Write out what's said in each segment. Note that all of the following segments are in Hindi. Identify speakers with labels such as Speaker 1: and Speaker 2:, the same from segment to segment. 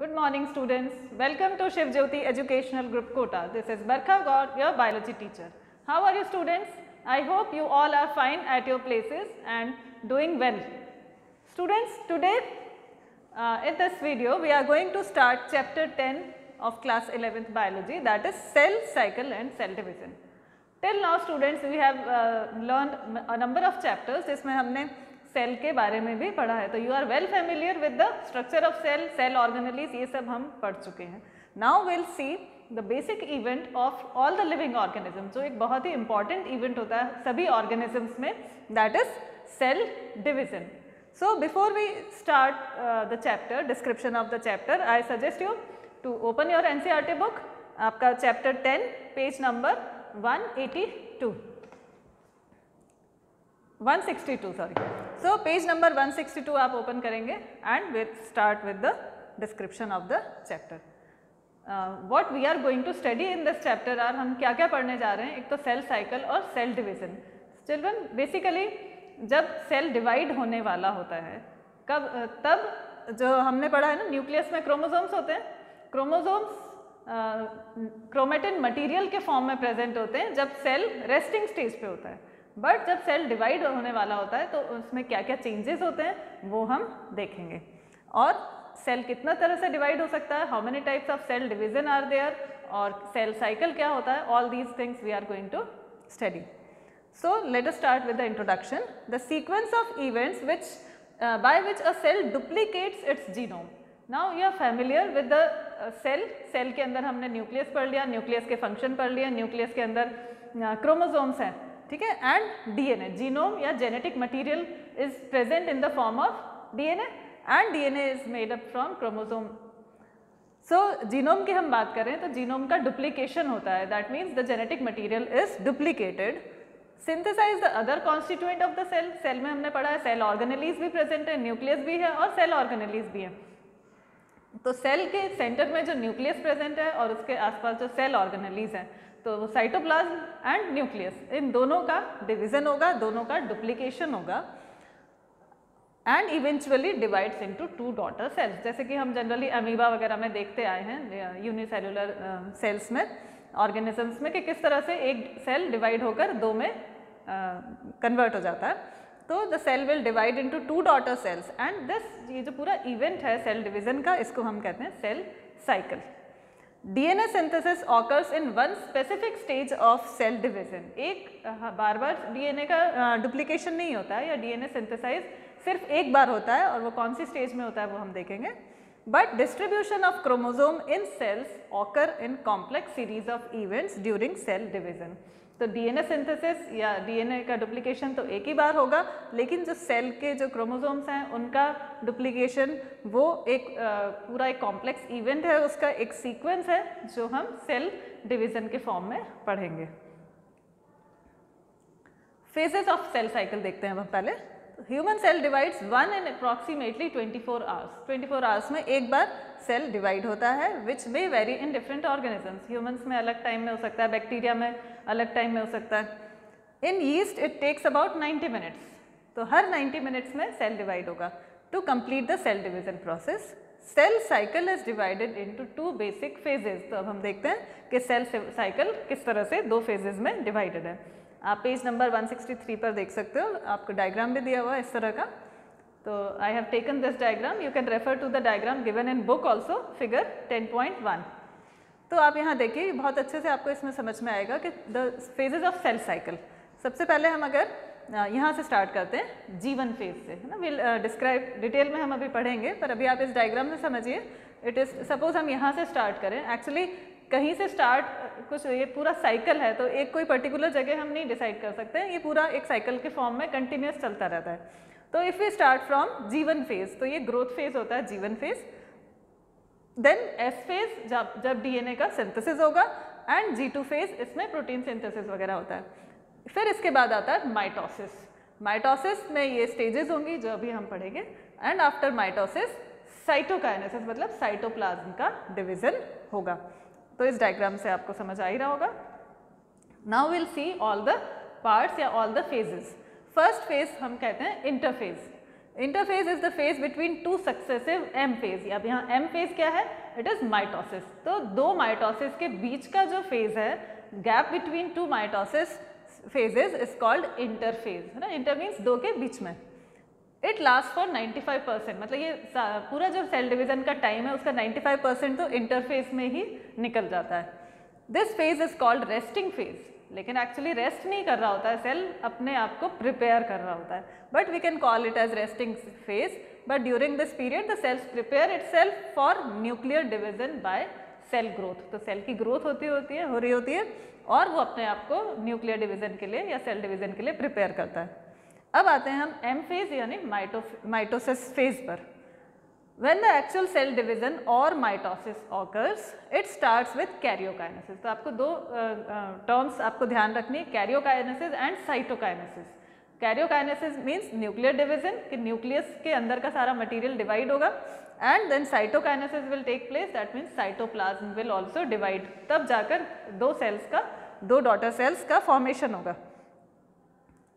Speaker 1: Good morning students. Welcome to Shiv Jyoti Educational Group Kota. This is Barkha Gaur, your biology teacher. How are you students? I hope you all are fine at your places and doing well. Students, today in this video we are going to start chapter 10 of class 11th biology, that is cell cycle and cell division. Till now students we have learned a number of chapters जिसमें हमने सेल के बारे में भी पढ़ा है, तो you are well familiar with the structure of cell, cell organelles, ये सब हम पढ़ चुके हैं. Now will see the basic event of all the living organism, जो एक बहुत ही इंपॉर्टेंट इवेंट होता है सभी ऑर्गेनिजम्स में, that is cell division. So before we start the chapter, description of the chapter, I suggest you to open your NCERT book. आपका chapter 10 page number 162 sorry. So page number 162 आप ओपन करेंगे and will start with the description of the chapter. What we are going to study in this chapter are, हम क्या क्या पढ़ने जा रहे हैं. एक तो सेल साइकिल और सेल डिविजन. चिल्ड्रन, बेसिकली जब सेल डिवाइड होने वाला होता है तब जो हमने पढ़ा है ना, न्यूक्लियस में क्रोमोसोम्स होते हैं. क्रोमोसोम्स क्रोमेटिन मटेरियल के फॉर्म में प्रेजेंट होते हैं जब सेल रेस्टिंग स्टेज पे होता है. बट जब सेल डिवाइड होने वाला होता है तो उसमें क्या क्या चेंजेस होते हैं वो हम देखेंगे. और सेल कितना तरह से डिवाइड हो सकता है, how many types of cell division are there, और सेल साइकिल क्या होता है, all these things we are going to study. So let us start with the introduction. The sequence of events which by which a cell duplicates its genome. Now you are familiar with the cell. Cell के अंदर हमने न्यूक्लियस पढ़ लिया, न्यूक्लियस के फंक्शन पढ़ लिया, न्यूक्लियस के अंदर क्रोमोसोम्स हैं, ठीक है, एंड डीएनए, जीनोम या genetic material is present in the form of DNA and DNA is made up from chromosome. So genome की हम बात करें तो जीनोम का डुप्लीकेशन होता है, that means the genetic material is duplicated. Synthesize the other constituent of the cell. Cell में हमने पढ़ा है सेल ऑर्गेनेलीज भी प्रेजेंट है, न्यूक्लियस भी है और सेल ऑर्गेनेलीज भी है. तो सेल के सेंटर में जो न्यूक्लियस प्रेजेंट है और उसके आसपास जो सेल ऑर्गेनेलीज हैं, तो वो साइटोप्लाज्म एंड न्यूक्लियस, इन दोनों का डिवीजन होगा, दोनों का डुप्लीकेशन होगा and eventually divides into 2 daughter sales. जैसे कि हम जनरली अमीबा वगैरह में देखते आए हैं यूनिसेलुलर सेल्स में, ऑर्गेनिजम्स में, कि किस तरह से एक सेल डिवाइड होकर 2 में कन्वर्ट हो जाता है. तो the cell will divide into 2 daughter cells and this, ये जो पूरा इवेंट है सेल डिवीजन का, इसको हम कहते हैं cell cycle. DNA synthesis occurs in one specific stage of cell division. एक बार बार डीएनए का डुप्लीकेशन नहीं होता है, या डीएनए सिंथेसाइज सिर्फ एक बार होता है, और वो कौन सी स्टेज में होता है वो हम देखेंगे. But distribution of chromosome in cells occur in complex series of events during cell division. तो डीएनए सिंथेसिस या डीएनए का डुप्लीकेशन तो एक ही बार होगा, लेकिन जो सेल के जो क्रोमोसोम्स हैं उनका डुप्लीकेशन वो एक पूरा एक कॉम्प्लेक्स इवेंट है, उसका एक सीक्वेंस है जो हम सेल डिवीजन के फॉर्म में पढ़ेंगे. फेजेस ऑफ सेल साइकिल देखते हैं हम पहले. Human cell divides one in approximately 24 hours. 24 hours में एक बार सेल डिवाइड होता है, which may vary in different organisms. Humans में अलग टाइम में हो सकता है, बैक्टीरिया में अलग टाइम में हो सकता है. In yeast it takes about 90 minutes. तो हर 90 मिनट्स में सेल डिवाइड होगा. To complete the cell division process, cell cycle is divided into 2 basic phases. तो अब हम देखते हैं कि सेल साइकिल किस तरह से 2 फेजेस में डिवाइडेड है. आप पेज नंबर 163 पर देख सकते हो, आपको डायग्राम भी दिया हुआ है इस तरह का. तो I have taken this diagram, you can refer to the diagram given in book also, figure 10.1. तो आप यहाँ देखिए, बहुत अच्छे से आपको इसमें समझ में आएगा कि the phases of cell cycle. सबसे पहले हम अगर यहाँ से स्टार्ट करते हैं जीवन फेज से, है ना. विल डिस्क्राइब डिटेल में हम अभी पढ़ेंगे, पर अभी आप इस डायग्राम से समझिए. इट इज़ सपोज हम यहाँ से स्टार्ट करें, एक्चुअली कहीं से स्टार्ट, कुछ ये पूरा साइकिल है तो एक कोई पर्टिकुलर जगह हम नहीं डिसाइड कर सकते हैं, ये पूरा एक साइकिल के फॉर्म में कंटिन्यूस चलता रहता है. तो if we start from G one phase, तो ये ग्रोथ फेज होता है, G one phase. Then S phase जब डीएनए का सिंथेसिस होगा, एंड G2 फेज, इसमें प्रोटीन सिंथेसिस वगैरह होता है. फिर इसके बाद आता है माइटोसिस. माइटोसिस में ये स्टेजेस होंगी जो अभी हम पढ़ेंगे. एंड आफ्टर माइटोसिस साइटोकाइनेसिस, मतलब साइटोप्लाज्म का डिवीजन होगा. तो इस डायग्राम से आपको समझ आ ही रहा होगा. Now will see all the parts या all the phases. First phase हम कहते हैं interphase. Interphase is the phase between two successive M phase. अब यहाँ एम फेज क्या है? It is mitosis. तो दो माइटोसिस के बीच का जो फेज है, gap between two mitosis phases is called interphase, है ना। इंटर मीन्स दो के बीच में। इट लास्ट फॉर 95%, मतलब ये पूरा जो सेल डिवीजन का टाइम है उसका 95% तो इंटरफेज में ही निकल जाता है। This phase is called resting phase. लेकिन एक्चुअली रेस्ट नहीं कर रहा होता है, सेल अपने आप को प्रिपेयर कर रहा होता है, but we can call it as resting phase. But during this period the cells prepare itself for nuclear division by cell growth. तो सेल की ग्रोथ हो रही होती है और वो अपने आप को न्यूक्लियर डिवीजन के लिए या सेल डिवीजन के लिए प्रिपेयर करता है। अब आते हैं हम एम फेज यानी माइटोसिस फेज पर। When the actual cell division or mitosis occurs, it starts with karyokinesis। तो आपको दो टर्म्स आपको ध्यान रखनी है, karyokinesis and cytokinesis. Karyokinesis means nuclear division, कि न्यूक्लियस के अंदर का सारा मटेरियल डिवाइड होगा, and then cytokinesis will take place, that means cytoplasm will also divide. तब जाकर दो डॉटर सेल्स का फॉर्मेशन होगा।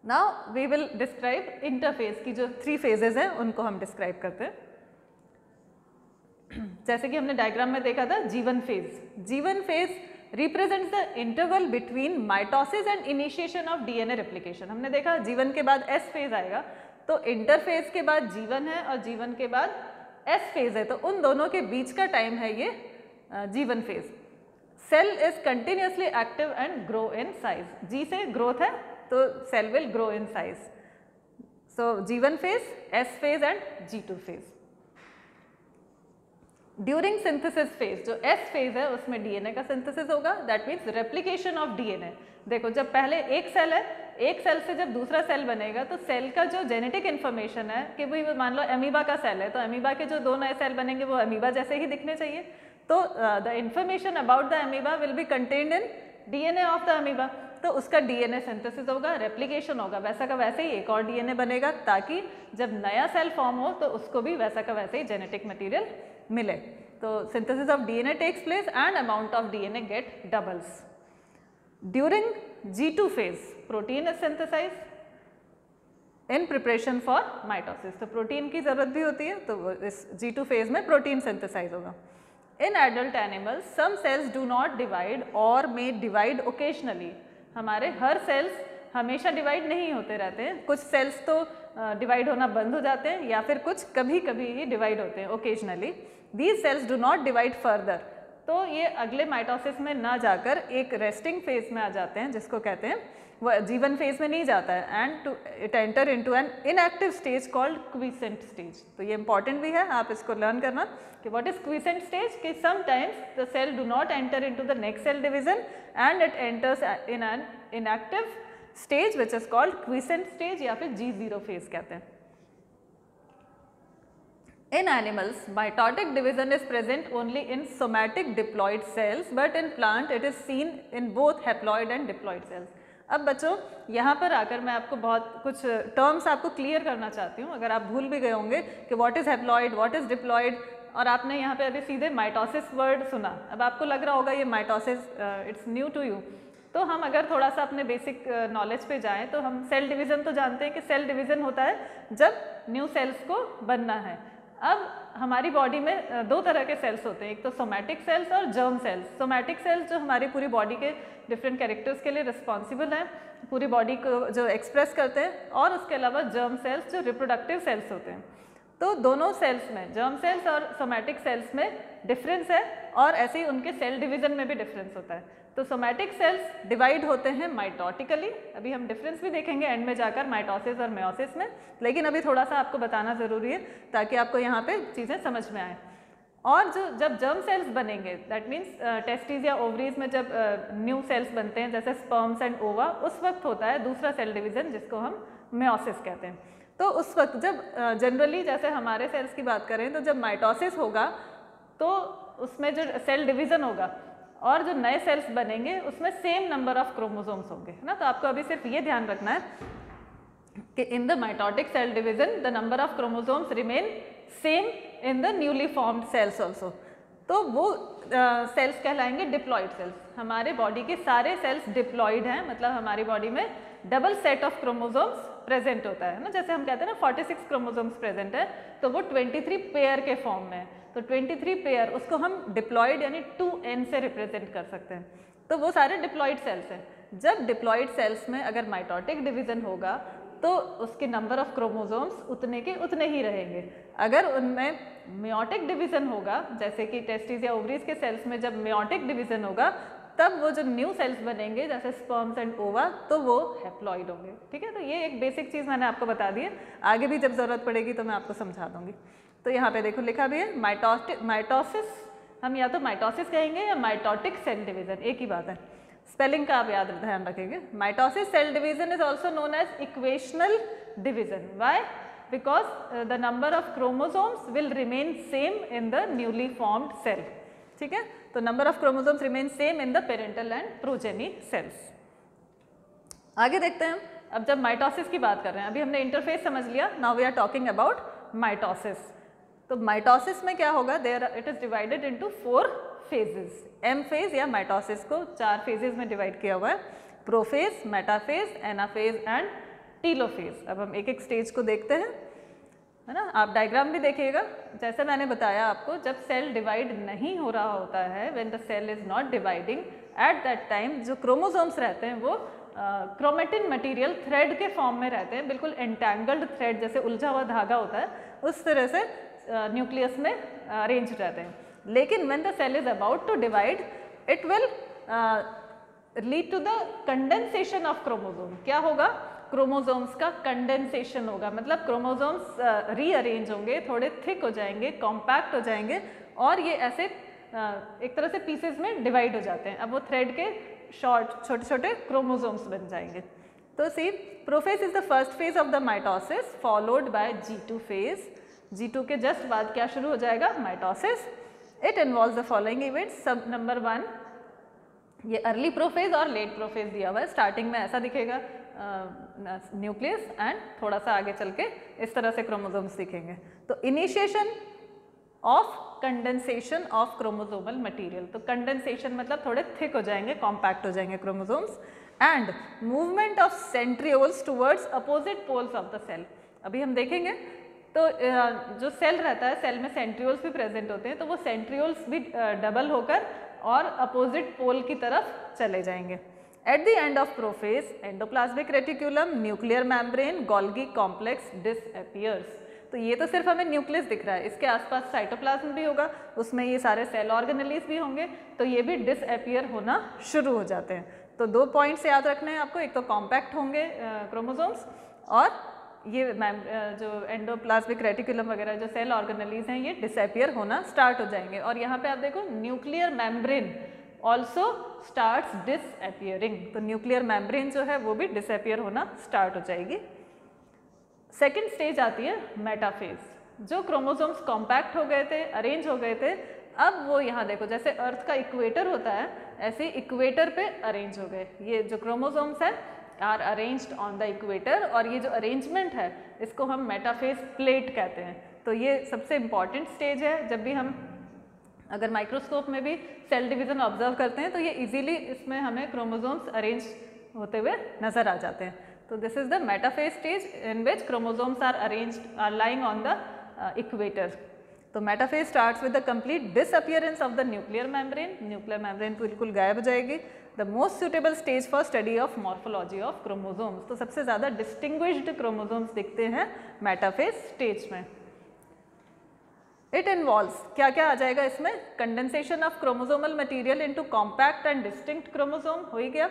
Speaker 1: Now we will describe interphase की जो 3 फेजेज हैं उनको हम डिस्क्राइब करते हैं। जैसे कि हमने डायग्राम में देखा था, जीवन phase represents the interval between mitosis and initiation of DNA replication. हमने देखा जीवन के बाद एस फेज आएगा, तो इंटरफेज के बाद जीवन है और जीवन के बाद एस फेज है, तो उन दोनों के बीच का टाइम है ये G one phase. Cell is continuously active and grow in size. G से ग्रोथ है तो cell will grow in size. So G one phase, S phase and G2 phase. During synthesis phase, जो एस फेज है उसमें डीएनए का सिंथेसिस होगा, that means replication of DNA. देखो जब पहले एक सेल है, एक सेल से जब दूसरा सेल बनेगा तो सेल का जो जेनेटिक इन्फॉर्मेशन है, कि भाई मान लो अमीबा का सेल है तो अमीबा के जो 2 नए सेल बनेंगे वो अमीबा जैसे ही दिखने चाहिए। तो the information about the amoeba will be contained in DNA of the amoeba. तो उसका डीएनए सिंथेसिस होगा, रेप्लिकेशन होगा, वैसा का वैसे ही एक और डीएनए बनेगा, ताकि जब नया सेल फॉर्म हो तो उसको भी वैसा का वैसे ही जेनेटिक मटीरियल मिले। तो synthesis of DNA takes place and amount of DNA get doubles. During G2 phase protein is synthesized in preparation for mitosis. तो प्रोटीन की जरूरत भी होती है, तो इस G2 फेज में प्रोटीन सिंथेसाइज होगा। In adult animals some cells do not divide और मे डिवाइड ओकेजनली। हमारे हर सेल्स हमेशा डिवाइड नहीं होते रहते हैं, कुछ सेल्स तो डिवाइड होना बंद हो जाते हैं या फिर कुछ कभी कभी ही डिवाइड होते हैं occasionally. These cells do not divide further. तो ये अगले माइटोसिस में ना जाकर एक रेस्टिंग फेज में आ जाते हैं, जिसको कहते हैं वो जीवन फेज में नहीं जाता है, and it enter into an inactive stage called quiescent stage. तो ये इंपॉर्टेंट भी है, आप इसको लर्न करना कि व्हाट इज क्वीसेंट स्टेज, कि sometimes the cell do not enter into the next cell division and it enters in an inactive stage which is called quiescent stage, या फिर G0 फेज कहते हैं। In animals, mitotic division is present only in somatic diploid cells, but in plant it is seen in both haploid and diploid cells. अब बच्चों यहाँ पर आकर मैं आपको बहुत कुछ टर्म्स आपको क्लियर करना चाहती हूँ। अगर आप भूल भी गए होंगे कि what is haploid, what is diploid, और आपने यहाँ पे अभी सीधे माइटोसिस वर्ड सुना, अब आपको लग रहा होगा ये mitosis it's new to you. तो हम अगर थोड़ा सा अपने बेसिक नॉलेज पे जाएं तो हम सेल डिवीज़न तो जानते हैं कि सेल डिवीज़न होता है जब न्यू सेल्स को बनना है। अब हमारी बॉडी में 2 तरह के सेल्स होते हैं, एक तो सोमैटिक सेल्स और जर्म सेल्स। सोमैटिक सेल्स जो हमारी पूरी बॉडी के डिफरेंट कैरेक्टर्स के लिए रिस्पॉन्सिबल हैं, पूरी बॉडी को जो एक्सप्रेस करते हैं, और उसके अलावा जर्म सेल्स जो रिप्रोडक्टिव सेल्स होते हैं। तो दोनों सेल्स में, जर्म सेल्स और सोमैटिक सेल्स में डिफरेंस है, और ऐसे ही उनके सेल डिवीज़न में भी डिफरेंस होता है। तो सोमैटिक सेल्स डिवाइड होते हैं माइटोटिकली, अभी हम डिफरेंस भी देखेंगे एंड में जाकर माइटोसिस और मेयोसिस में, लेकिन अभी थोड़ा सा आपको बताना ज़रूरी है ताकि आपको यहाँ पे चीज़ें समझ में आए। और जब जर्म सेल्स बनेंगे, दैट मीन्स टेस्टिस या ओवरीज में जब न्यू सेल्स बनते हैं जैसे स्पर्म्स एंड ओवा, उस वक्त होता है दूसरा सेल डिवीज़न जिसको हम मेयोसिस कहते हैं। तो उस वक्त जब जनरली जैसे हमारे सेल्स की बात करें तो जब माइटोसिस होगा तो उसमें जो सेल डिवीज़न होगा और जो नए सेल्स बनेंगे उसमें सेम नंबर ऑफ क्रोमोसोम्स होंगे, है ना। तो आपको अभी सिर्फ ये ध्यान रखना है कि in the mitotic cell division the number of chromosomes remain same in the newly formed cells also. तो वो सेल्स कहलाएंगे डिप्लॉइड सेल्स। हमारे बॉडी के सारे सेल्स डिप्लॉइड हैं, मतलब हमारी बॉडी में double set of chromosomes present होता है ना, जैसे हम कहते हैं ना 46 क्रोमोसोम्स प्रेजेंट है, तो वो 23 पेयर के फॉर्म में है। तो 23 पेयर उसको हम डिप्लॉयड यानी 2n से रिप्रेजेंट कर सकते हैं। तो वो सारे डिप्लॉयड सेल्स हैं। जब डिप्लॉयड सेल्स में अगर माइटोटिक डिवीजन होगा तो उसके नंबर ऑफ क्रोमोसोम्स उतने के उतने ही रहेंगे। अगर उनमें मेयोटिक डिवीजन होगा, जैसे कि टेस्टिस या ओवरीज के सेल्स में जब मेयोटिक डिवीजन होगा तब वो जो न्यू सेल्स बनेंगे जैसे स्पर्म्स एंड ओवा, तो वो हैप्लॉइड होंगे। ठीक है, तो ये एक बेसिक चीज़ मैंने आपको बता दी है, आगे भी जब ज़रूरत पड़ेगी तो मैं आपको समझा दूंगी। तो यहाँ पे देखो लिखा भी है माइटोसिस, हम या तो माइटोसिस कहेंगे या माइटोटिक सेल डिवीजन, एक ही बात है। स्पेलिंग का आप याद ध्यान रखेंगे। Mitosis cell division is also known as equational division. Why? Because the number of chromosomes will remain same in the newly formed cell. ठीक है, तो number of chromosomes remain same in the parental and progeny cells. आगे देखते हैं। अब जब माइटोसिस की बात कर रहे हैं, अभी हमने इंटरफेस समझ लिया, now we are talking about mitosis. तो माइटोसिस में क्या होगा, there it is divided into 4 phases. M phase या माइटोसिस को 4 फेजेस में डिवाइड किया हुआ है, prophase, metaphase, anaphase and telophase. अब हम एक एक स्टेज को देखते हैं, है ना। आप डायग्राम भी देखिएगा, जैसे मैंने बताया आपको, जब सेल डिवाइड नहीं हो रहा होता है, when the cell is not dividing, at that time जो क्रोमोसोम्स रहते हैं वो क्रोमेटिन मटेरियल थ्रेड के फॉर्म में रहते हैं, बिल्कुल एंटैंगल्ड थ्रेड, जैसे उलझा हुआ धागा होता है उस तरह से न्यूक्लियस में अरेंज रहते हैं। लेकिन when the cell is about to divide, it will lead to the condensation of chromosome. क्या होगा? क्रोमोसोम्स का कंडेंसेशन होगा, मतलब क्रोमोसोम्स रीअरेंज होंगे, थोड़े थिक हो जाएंगे, कॉम्पैक्ट हो जाएंगे और ये ऐसे एक तरह से पीसेस में डिवाइड हो जाते हैं। अब वो थ्रेड के छोटे छोटे क्रोमोसोम्स बन जाएंगे। तो see, prophase is the first phase of the mitosis followed by G2 phase. G2 के जस्ट बाद क्या शुरू हो जाएगा? Mitosis. It involves the following events. Sub number 1, ये अर्ली प्रोफेज और लेट प्रोफेज दिया हुआ है। स्टार्टिंग में ऐसा दिखेगा न्यूक्लियस एंड थोड़ा सा आगे चल के इस तरह से क्रोमोसोम्स दिखेंगे। तो initiation of condensation of chromosomal material. तो कंडेंसेशन मतलब थोड़े थिक हो जाएंगे, कॉम्पैक्ट हो जाएंगे chromosomes, and movement of centrioles towards opposite poles of the cell. अभी हम देखेंगे तो जो सेल रहता है, सेल में सेंट्रियोल्स भी प्रेजेंट होते हैं, तो वो सेंट्रियोल्स भी डबल होकर और अपोजिट पोल की तरफ चले जाएंगे। Eight the end of prophase, endoplasmic reticulum, nuclear membrane, Golgi complex disappears. तो ये तो सिर्फ हमें न्यूक्लियस दिख रहा है, इसके आसपास साइटोप्लाज्म भी होगा, उसमें ये सारे सेल ऑर्गेनेलीज भी होंगे, तो ये भी डिसअपियर होना शुरू हो जाते हैं। तो 2 पॉइंट्स याद रखने हैं आपको, एक तो कॉम्पैक्ट होंगे क्रोमोसोम्स, और ये जो एंडोप्लाज्मिक रेटिकुलम वगैरह जो सेल ऑर्गेनेलीज हैं ये डिसअपियर होना स्टार्ट हो जाएंगे। और यहाँ पे आप देखो nuclear membrane also starts disappearing. तो न्यूक्लियर मेम्ब्रेन जो है वो भी डिसअपियर होना स्टार्ट हो जाएगी। सेकेंड स्टेज आती है मेटाफेज। जो क्रोमोसोम्स कॉम्पैक्ट हो गए थे, अरेंज हो गए थे, अब वो यहाँ देखो जैसे अर्थ का इक्वेटर होता है ऐसे इक्वेटर पे अरेंज हो गए। ये जो क्रोमोसोम्स है are arranged on the equator, और ये जो अरेंजमेंट है इसको हम मेटाफेज प्लेट कहते हैं। तो ये सबसे इम्पॉर्टेंट स्टेज है। जब भी हम अगर माइक्रोस्कोप में भी सेल डिवीजन ऑब्जर्व करते हैं तो ये इजीली इसमें हमें क्रोमोसोम्स अरेंज होते हुए नजर आ जाते हैं। तो this is the metaphase stage in which chromosomes are arranged are lying on the equator. तो metaphase starts with the complete disappearance of the nuclear membrane. Nuclear membrane बिल्कुल गायब हो जाएगी। The most suitable stage for study of morphology of chromosomes. तो सबसे ज़्यादा डिस्टिंग्विश्ड क्रोमोसोम्स दिखते हैं मेटाफेज स्टेज में। इट इन्वॉल्व्स क्या क्या आ जाएगा इसमें? Condensation of chromosomal material into compact and distinct chromosome हो ही गया।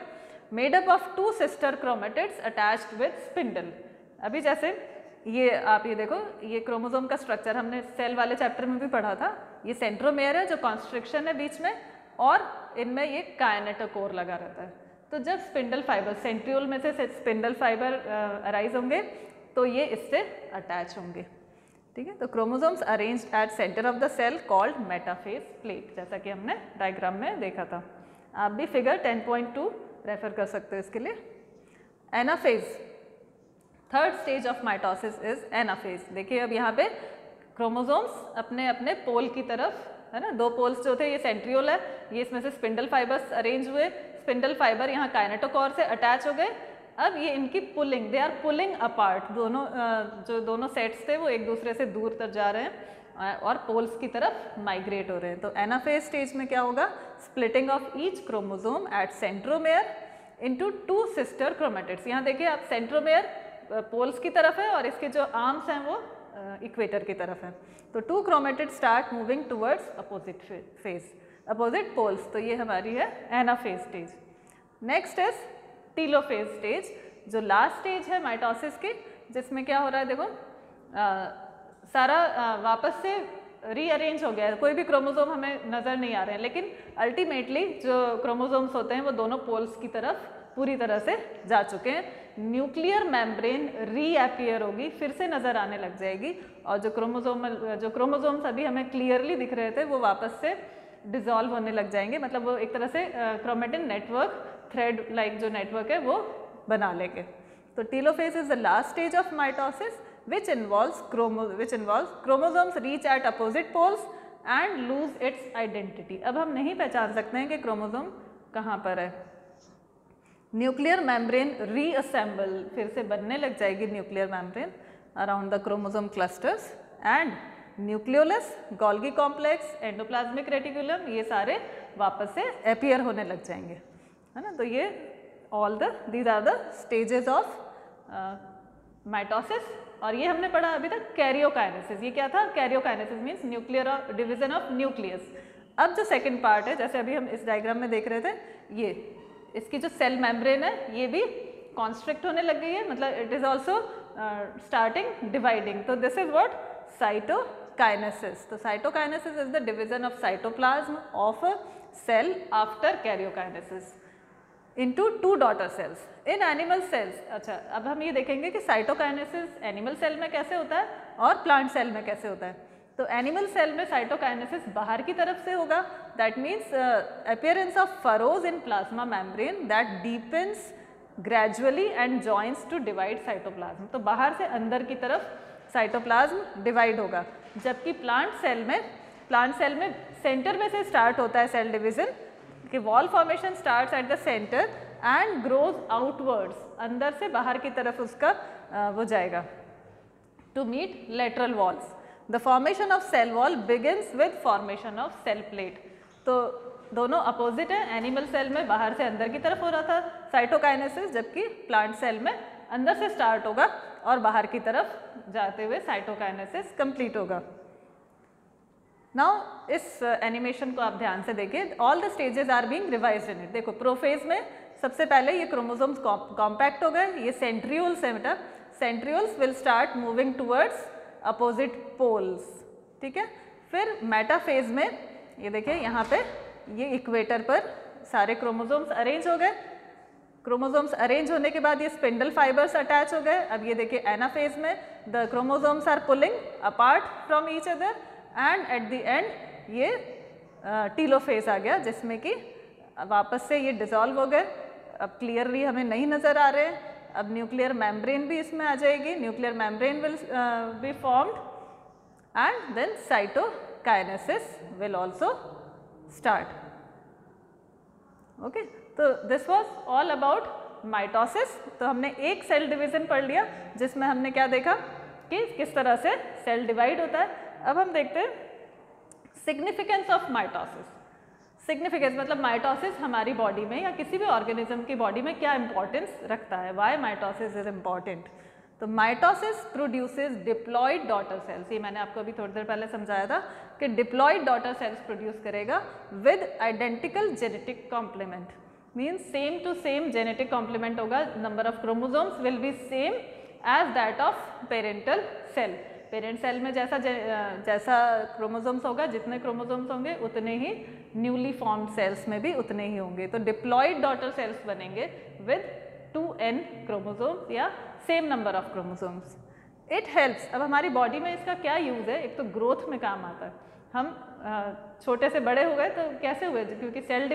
Speaker 1: Made up of 2 sister chromatids attached with spindle. अभी जैसे ये आप ये देखो, ये क्रोमोसोम का स्ट्रक्चर हमने सेल वाले चैप्टर में भी पढ़ा था। ये सेंट्रोमेयर है जो कॉन्स्ट्रिक्शन है बीच में, और इनमें ये काइनेटोकोर लगा रहता है। तो जब स्पिंडल फाइबर, सेंट्रियोल में से स्पिंडल फाइबर अराइज होंगे तो ये इससे अटैच होंगे। ठीक है, तो chromosomes arranged at centre of the cell called metaphase plate, जैसा कि हमने डायग्राम में देखा था। आप भी फिगर 10.2 रेफर कर सकते हो इसके लिए। Anaphase, third stage of mitosis is anaphase. देखिए अब यहाँ पे क्रोमोसोम्स अपने अपने पोल की तरफ, है ना, 2 पोल्स जो थे, ये सेंट्रियोल है, ये इसमें से स्पिंडल फाइबर्स अरेंज हुए। स्पिंडल फाइबर यहाँ काइनेटोकोर से अटैच हो गए अब ये इनकी pulling, they are pulling apart, दोनों जो दोनों सेट्स थे वो एक दूसरे से दूर तक जा रहे हैं और पोल्स की तरफ माइग्रेट हो रहे हैं। तो एनाफेज स्टेज में क्या होगा, splitting of each chromosome at centromere into 2 sister chromatids. यहाँ देखिए आप, सेंट्रोमेयर पोल्स की तरफ है और इसके जो आर्म्स हैं वो इक्वेटर की तरफ है। तो 2 chromatid start moving towards opposite phase, opposite poles. तो ये हमारी है anaphase stage. Next is telophase stage, जो लास्ट स्टेज है माइटोसिस की, जिसमें क्या हो रहा है देखो, सारा वापस से रीअरेंज हो गया है, कोई भी क्रोमोसोम हमें नज़र नहीं आ रहे हैं, लेकिन अल्टीमेटली जो क्रोमोसोम्स होते हैं वो दोनों पोल्स की तरफ पूरी तरह से जा चुके हैं। न्यूक्लियर मेम्ब्रेन रीअपियर होगी, फिर से नज़र आने लग जाएगी, और जो क्रोमोसोम्स अभी हमें क्लियरली दिख रहे थे वो वापस से डिसॉल्व होने लग जाएंगे, मतलब वो एक तरह से क्रोमेटिन नेटवर्क, थ्रेड लाइक जो नेटवर्क है वो बना लेंगे। तो telophase is the last stage of mitosis which involves chromosomes reach at opposite poles and lose its identity। अब हम नहीं पहचान सकते हैं कि क्रोमोसोम कहाँ पर है। न्यूक्लियर मेम्ब्रेन रीअसेंबल, फिर से बनने लग जाएगी nuclear membrane around the chromosome clusters, and nucleolus, Golgi complex, endoplasmic reticulum, ये सारे वापस से अपीयर होने लग जाएंगे, है ना। तो ये these are the stages of mitosis. और ये हमने पढ़ा अभी तक कैरियोकाइनेसिस। ये क्या था, karyokinesis means nuclear division of nucleus. अब जो सेकंड पार्ट है, जैसे अभी हम इस डायग्राम में देख रहे थे, ये इसकी जो सेल मेम्ब्रेन है ये भी कॉन्स्ट्रिक्ट होने लग गई है, मतलब it is also starting dividing. तो दिस इज व्हाट, साइटोकाइनेसिस। तो cytokinesis is the division of cytoplasm of a cell after karyokinesis into 2 daughter cells in animal cells। अच्छा, अब हम ये देखेंगे कि साइटोकाइनेसिस एनिमल सेल में कैसे होता है और प्लांट सेल में कैसे होता है। तो एनिमल सेल में साइटोकाइनेसिस बाहर की तरफ से होगा, that means appearance of furrows in plasma membrane that deepens gradually and joins to divide cytoplasm. तो बाहर से अंदर की तरफ साइटोप्लाज्म डिवाइड होगा, जबकि प्लांट सेल में सेंटर में से स्टार्ट होता है सेल डिवीजन, कि wall formation starts at the centre and grows outwards, अंदर से बाहर की तरफ उसका वो जाएगा to meet lateral walls. The formation of cell wall begins with formation of cell plate. तो दोनों अपोजिट है, एनिमल सेल में बाहर से अंदर की तरफ हो रहा था साइटोकाइनेसिस, जबकि प्लांट सेल में अंदर से स्टार्ट होगा और बाहर की तरफ जाते हुए साइटोकाइनेसिस कंप्लीट होगा। नाउ इस एनिमेशन को आप ध्यान से देखिए, all the stages are being revised in it. देखो प्रोफेज में सबसे पहले ये क्रोमोसोम्स कॉम्पैक्ट हो गए, ये सेंट्रियोल्स है बेटा, centrioles will start moving towards opposite poles, ठीक है। फिर मेटाफेज में ये देखिए, यहाँ पे ये इक्वेटर पर सारे क्रोमोसोम्स अरेंज हो गए। क्रोमोसोम्स अरेंज होने के बाद ये स्पिंडल फाइबर्स अटैच हो गए। अब ये देखिए एनाफेज में the chromosomes are pulling apart from each other, and at the end ये टीलोफेज आ गया, जिसमें कि वापस से ये डिसॉल्व हो गए, अब क्लियरली हमें नहीं नज़र आ रहे हैं। अब न्यूक्लियर मेम्ब्रेन भी इसमें आ जाएगी, nuclear membrane will be formed and then cytokinesis will also start. Okay, तो this was all about mitosis. तो हमने एक सेल डिवीजन पढ़ लिया, जिसमें हमने क्या देखा कि किस तरह से सेल डिवाइड होता है। अब हम देखते हैं सिग्निफिकेंस ऑफ माइटोसिस। सिग्निफिकेंस मतलब माइटोसिस हमारी बॉडी में या किसी भी ऑर्गेनिज्म की बॉडी में क्या इंपॉर्टेंस रखता है, व्हाई माइटोसिस इज इम्पॉर्टेंट। तो mitosis produces diploid daughter cells. ये मैंने आपको अभी थोड़ी देर पहले समझाया था कि डिप्लॉयड डॉटर सेल्स प्रोड्यूस करेगा with identical genetic complement, means same to same genetic complement होगा। Number of chromosomes will be same as that of parental cell. Parent cell में जैसा क्रोमोसोम्स होगा, जितने क्रोमोसोम्स होंगे उतने ही न्यूली फॉर्म्ड सेल्स में भी उतने ही होंगे। तो डिप्लॉयड डॉटर सेल्स बनेंगे विद 2n क्रोमोसोम्स या same number of chromosomes. It helps, अब हमारी बॉडी में इसका क्या यूज़ है, एक तो ग्रोथ में काम आता है। हम छोटे से बड़े हो गए तो कैसे हुए, क्योंकि सेल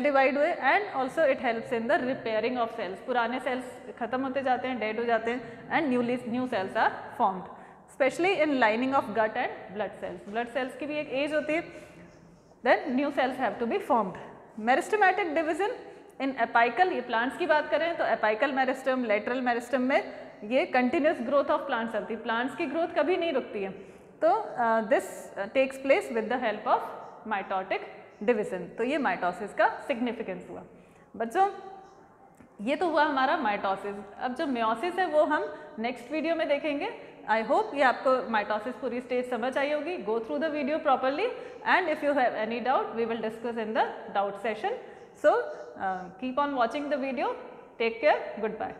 Speaker 1: डिवाइड हुए and also it helps in the repairing of cells. पुराने सेल्स खत्म होते जाते हैं, डेड हो जाते हैं and new cells are formed, specially in lining of gut and blood cells. Blood cells की भी एक एज होती है, then new cells have to be formed. Meristematic division in apical, ये प्लांट्स की बात करें तो एपाइकल मेरिस्टम, लेटरल मेरिस्टम में ये कंटिन्यूस ग्रोथ ऑफ प्लांट्स चलती है, प्लांट्स की ग्रोथ कभी नहीं रुकती है। तो this takes place with the help of mitotic division. तो ये माइटोसिस का सिग्निफिकेंस हुआ। बच्चों ये तो हुआ हमारा माइटोसिस। अब जो मेयोसिस है वो हम नेक्स्ट वीडियो में देखेंगे। आई होप ये आपको माइटोसिस पूरी स्टेज समझ आई होगी। Go through the video properly and if you have any doubt we will discuss in the doubt session. So keep on watching the video. Take care, good bye.